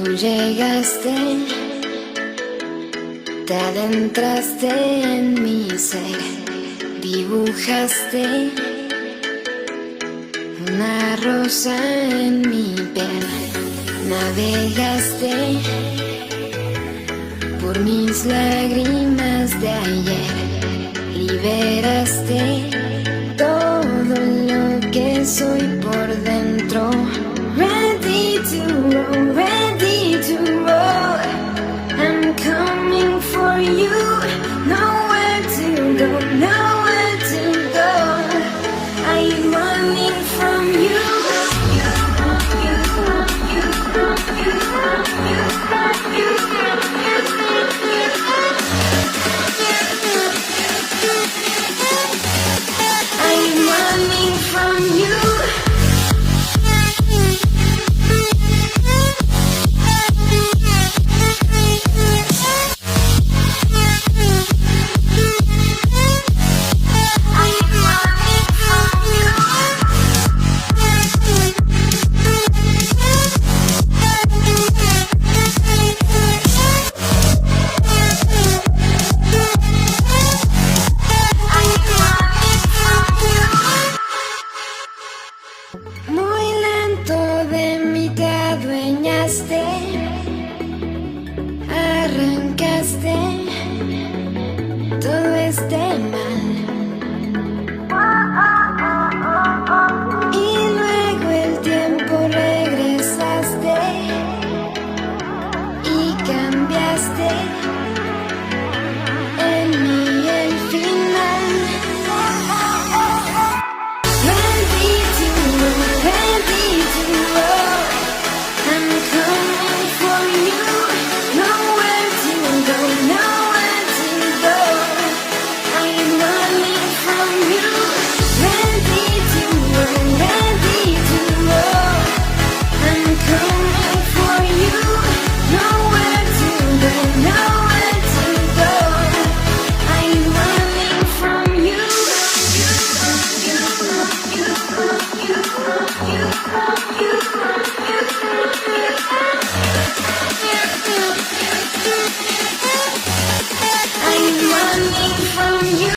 Llegaste, te adentraste en mi ser, dibujaste una rosa en mi piel, navegaste por mis lágrimas de ayer, liberaste todo lo que soy por dentro. Ready to roll, ready to roll. I'm coming for you. Nowhere to go, nowhere to go. I'm running from you. I'm running from you. Muy lento de mí te adueñaste, arrancaste todo este mal. Y luego el tiempo regresaste y cambiaste en mí el final. Ready to roll, I'm coming for you. Nowhere to go,